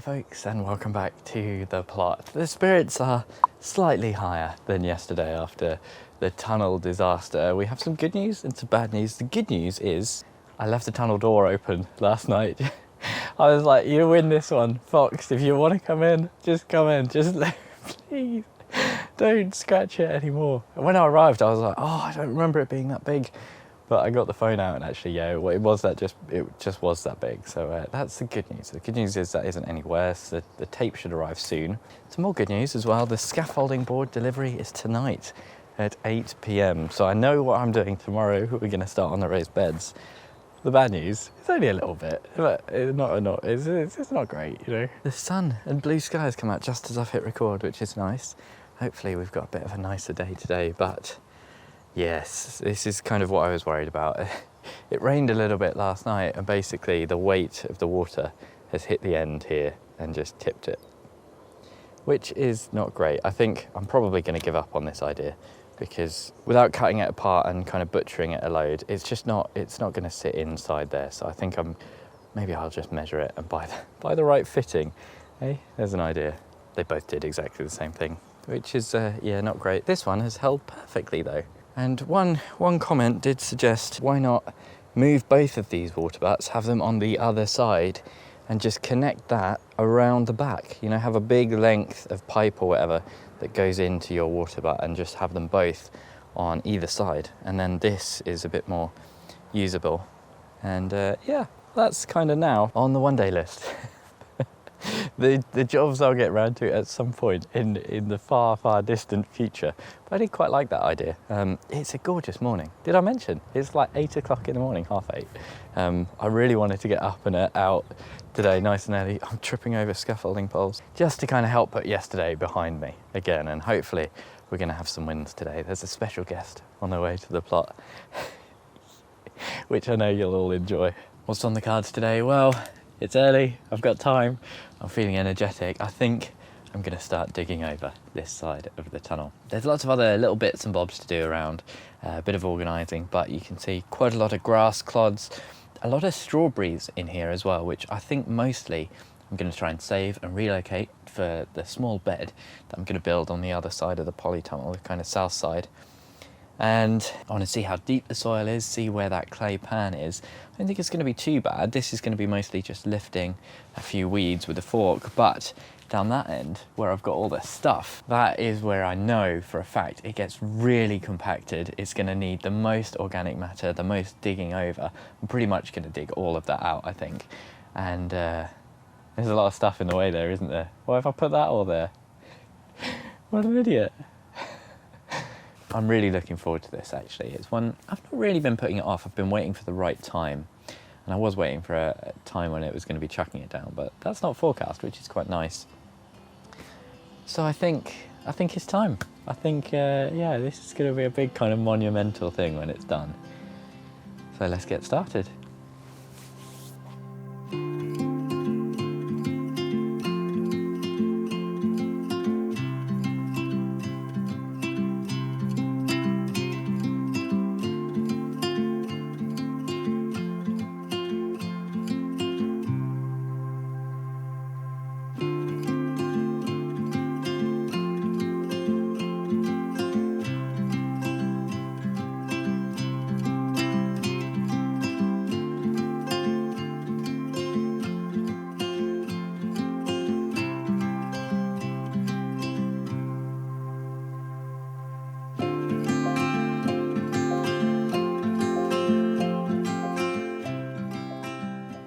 folks, and welcome back to the plot. The spirits are slightly higher than yesterday after the tunnel disaster. We have some good news and some bad news. The good news is I left the tunnel door open last night. I was like, you win this one, Fox. If you want to come in, just come in. Just please don't scratch it anymore. And when I arrived, I was like, oh, I don't remember it being that big. But I got the phone out and actually, yeah, it just was that big. So that's the good news. The good news is that isn't any worse. The tape should arrive soon. Some more good news as well. The scaffolding board delivery is tonight at 8 p.m. So I know what I'm doing tomorrow. We're going to start on the raised beds. The bad news, it's only a little bit, but it's not great, you know. The sun and blue skies come out just as I've hit record, which is nice. Hopefully we've got a bit of a nicer day today, but yes, this is kind of what I was worried about. It rained a little bit last night and basically the weight of the water has hit the end here and just tipped it, which is not great. I think I'm probably going to give up on this idea because without cutting it apart and kind of butchering it a load, it's not going to sit inside there. So I think maybe I'll just measure it and buy the right fitting. Hey, there's an idea. They both did exactly the same thing, which is, yeah, not great. This one has held perfectly though. And one comment did suggest, why not move both of these water butts, have them on the other side and just connect that around the back, you know, have a big length of pipe or whatever that goes into your water butt and just have them both on either side. And then this is a bit more usable. And yeah, that's kind of now on the one-day list. The jobs I'll get round to at some point in the far, far distant future. But I did quite like that idea. It's a gorgeous morning. Did I mention? It's like 8 o'clock in the morning, 8:30. I really wanted to get up and out today nice and early. I'm tripping over scaffolding poles just to kind of help put yesterday behind me again. And hopefully we're going to have some wins today. There's a special guest on the way to the plot, which I know you'll all enjoy. What's on the cards today? Well, it's early, I've got time, I'm feeling energetic. I think I'm going to start digging over this side of the tunnel. There's lots of other little bits and bobs to do around, a bit of organising, but you can see quite a lot of grass clods, a lot of strawberries in here as well, which I think mostly I'm going to try and save and relocate for the small bed that I'm going to build on the other side of the polytunnel, the kind of south side. And I want to see how deep the soil is, see where that clay pan is. I don't think it's going to be too bad. This is going to be mostly just lifting a few weeds with a fork, but down that end where I've got all the stuff, that is where I know for a fact it gets really compacted. It's going to need the most organic matter, the most digging over. I'm pretty much going to dig all of that out, I think. And there's a lot of stuff in the way there, isn't there? Why have I put that all there? What an idiot. I'm really looking forward to this, actually. It's one, I've not really been putting it off. I've been waiting for the right time. And I was waiting for a time when it was going to be chucking it down, but that's not forecast, which is quite nice. So I think it's time. I think, yeah, this is going to be a big kind of monumental thing when it's done. So let's get started.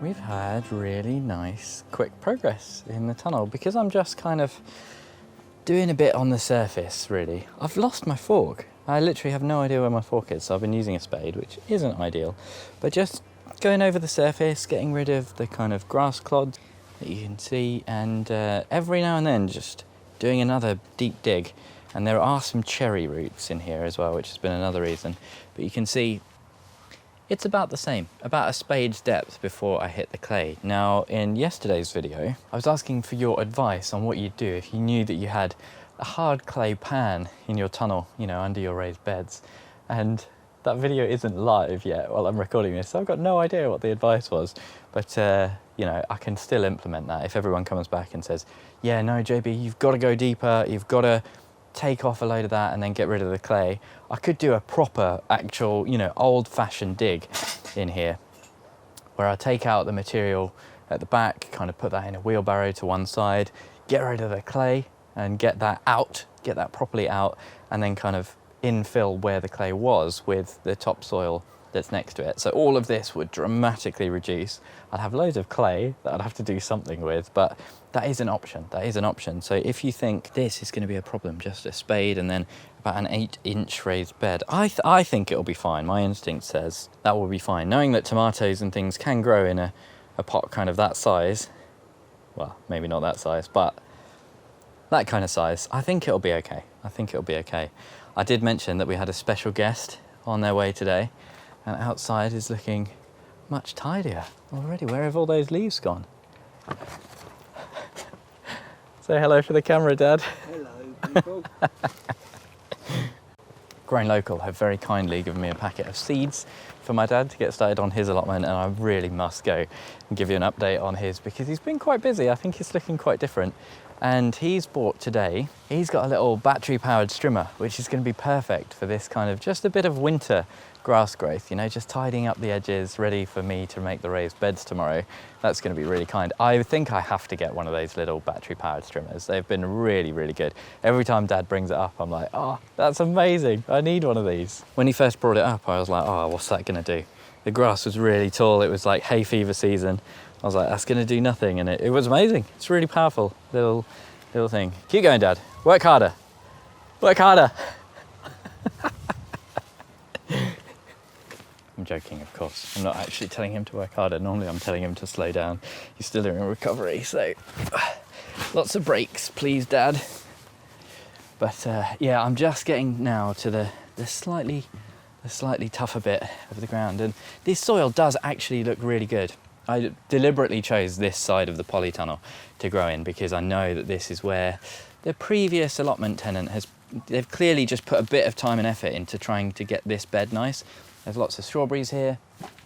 We've had really nice, quick progress in the tunnel because I'm just kind of doing a bit on the surface, really. I've lost my fork. I literally have no idea where my fork is, so I've been using a spade, which isn't ideal, but just going over the surface, getting rid of the kind of grass clods that you can see, and every now and then just doing another deep dig. And there are some cherry roots in here as well, which has been another reason. But you can see it's about the same, about a spade's depth before I hit the clay. Now, in yesterday's video, I was asking for your advice on what you'd do if you knew that you had a hard clay pan in your tunnel, you know, under your raised beds. And that video isn't live yet while I'm recording this, so I've got no idea what the advice was. But, you know, I can still implement that if everyone comes back and says, yeah, no, JB, you've got to go deeper, you've got to take off a load of that and then get rid of the clay. I could do a proper, actual, you know, old-fashioned dig in here, where I take out the material at the back, kind of put that in a wheelbarrow to one side, get rid of the clay and get that out, get that properly out, and then kind of infill where the clay was with the topsoil that's next to it. So all of this would dramatically reduce. I'd have loads of clay that I'd have to do something with, but that is an option. That is an option. So if you think this is going to be a problem, just a spade and then about an 8-inch raised bed, I think it'll be fine. My instinct says that will be fine. Knowing that tomatoes and things can grow in a pot kind of that size, well, maybe not that size, but that kind of size, I think it'll be okay. I think it'll be okay. I did mention that we had a special guest on their way today, and outside is looking much tidier already. Where have all those leaves gone? Say hello for the camera, Dad. Hello, people. Grown Local have very kindly given me a packet of seeds for my dad to get started on his allotment, and I really must go and give you an update on his because he's been quite busy. I think it's looking quite different. And he's bought today, he's got a little battery powered strimmer, which is going to be perfect for this kind of just a bit of winter grass growth, you know, just tidying up the edges, ready for me to make the raised beds tomorrow. That's going to be really kind. I think I have to get one of those little battery powered strimmers. They've been really, really good. Every time Dad brings it up, I'm like, oh, that's amazing. I need one of these. When he first brought it up, I was like, oh, what's that going to do? The grass was really tall. It was like hay fever season. I was like, that's going to do nothing. And it was amazing. It's really powerful little thing. Keep going, Dad. Work harder. Work harder. I'm joking, of course. I'm not actually telling him to work harder. Normally I'm telling him to slow down. He's still in recovery, so lots of breaks, please, Dad. But yeah, I'm just getting now to the slightly tougher bit of the ground, and this soil does actually look really good. I deliberately chose this side of the polytunnel to grow in because I know that this is where the previous allotment tenant they've clearly just put a bit of time and effort into trying to get this bed nice. There's lots of strawberries here,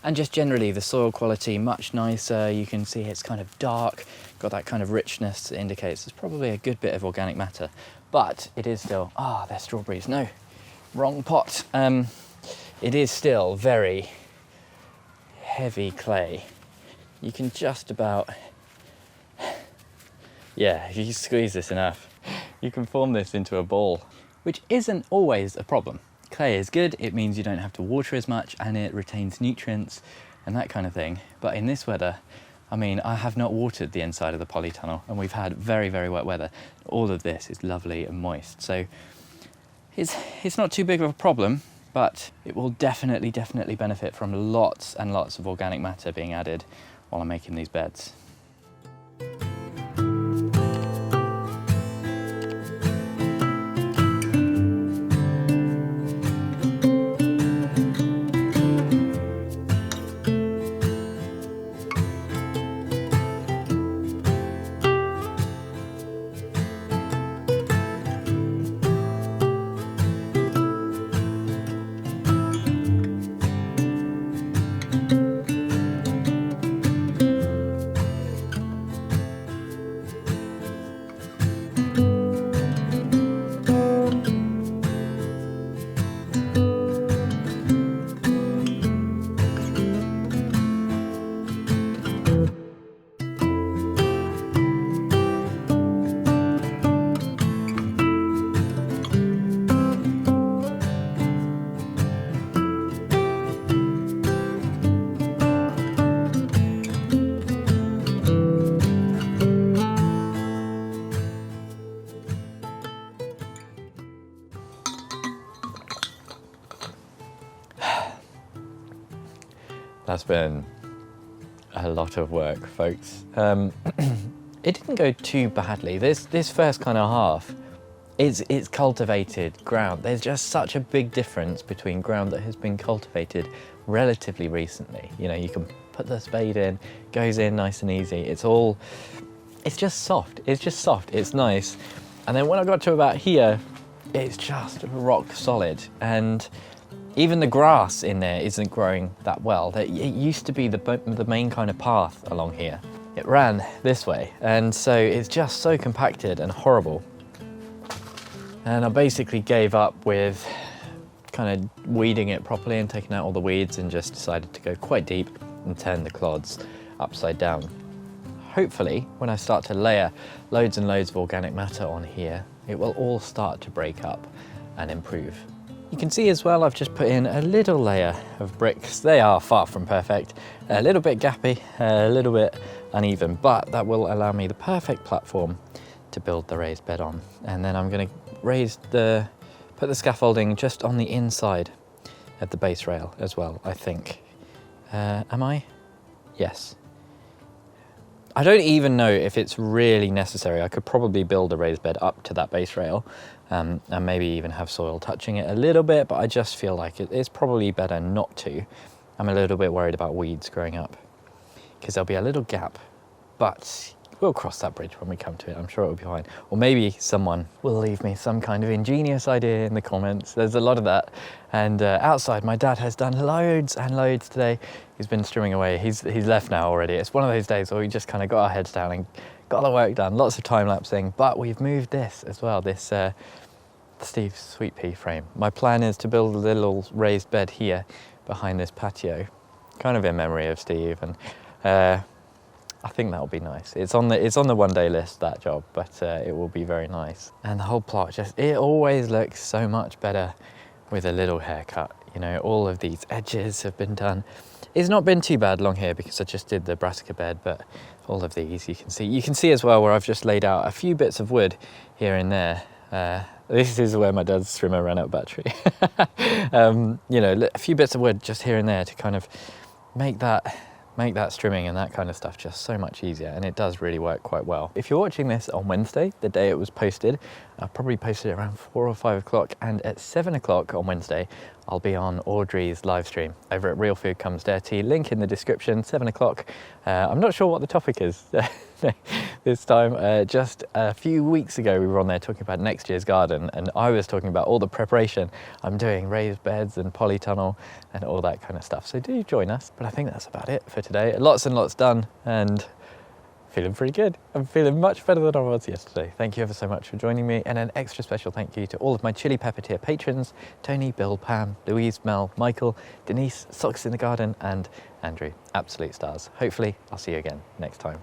and just generally the soil quality much nicer. You can see it's kind of dark, got that kind of richness that indicates there's probably a good bit of organic matter, but it is still, they're strawberries, no, wrong pot. It is still very heavy clay. You can just about, yeah, if you squeeze this enough, you can form this into a ball, which isn't always a problem. Clay is good, it means you don't have to water as much and it retains nutrients and that kind of thing. But in this weather, I mean, I have not watered the inside of the polytunnel and we've had very, very wet weather. All of this is lovely and moist. So it's not too big of a problem, but it will definitely benefit from lots and lots of organic matter being added while I'm making these beds. That's been a lot of work, folks. It didn't go too badly. This first kind of half, it's cultivated ground. There's just such a big difference between ground that has been cultivated relatively recently. You know, you can put the spade in, goes in nice and easy. It's just soft. It's just soft. It's nice. And then when I got to about here, it's just rock solid. And Even the grass in there isn't growing that well. It used to be the main kind of path along here. It ran this way, and so it's just so compacted and horrible. And I basically gave up with kind of weeding it properly and taking out all the weeds, and just decided to go quite deep and turn the clods upside down. Hopefully, when I start to layer loads and loads of organic matter on here, it will all start to break up and improve. You can see as well, I've just put in a little layer of bricks. They are far from perfect, a little bit gappy, a little bit uneven, but that will allow me the perfect platform to build the raised bed on. And then I'm going to put the scaffolding just on the inside of the base rail as well, I think. Am I? Yes. I don't even know if it's really necessary. I could probably build a raised bed up to that base rail, and maybe even have soil touching it a little bit, but I just feel like it's probably better not to. I'm a little bit worried about weeds growing up, because there'll be a little gap, but we'll cross that bridge when we come to it. I'm sure it'll be fine. Or maybe someone will leave me some kind of ingenious idea in the comments. There's a lot of that. And outside, my dad has done loads and loads today. He's been strimming away. He's left now already. It's one of those days where we just kind of got our heads down and got the work done. Lots of time lapsing, but we've moved this as well. This Steve's sweet pea frame. My plan is to build a little raised bed here behind this patio, kind of in memory of Steve, and I think that'll be nice. It's on the one-day list, that job, but it will be very nice. And the whole plot it always looks so much better with a little haircut. You know, all of these edges have been done. It's not been too bad along here because I just did the brassica bed, but all of these you can see as well where I've just laid out a few bits of wood here and there. This is where my dad's trimmer ran out of battery. You know, a few bits of wood just here and there to kind of make that strimming and that kind of stuff just so much easier, and it does really work quite well. If you're watching this on Wednesday, the day it was posted, I probably posted it around 4 or 5 o'clock, and at 7 o'clock on Wednesday, I'll be on Audrey's live stream over at Real Food Comes Dirty, link in the description, 7 o'clock. I'm not sure what the topic is this time. Just a few weeks ago, we were on there talking about next year's garden, and I was talking about all the preparation I'm doing, raised beds and polytunnel and all that kind of stuff. So do join us. But I think that's about it for today. Lots and lots done, and feeling pretty good. I'm feeling much better than I was yesterday. Thank you ever so much for joining me, and an extra special thank you to all of my Chili Pepper tier patrons: Tony, Bill, Pam, Louise, Mel, Michael, Denise, Socks in the Garden, and Andrew. Absolute stars. Hopefully I'll see you again next time.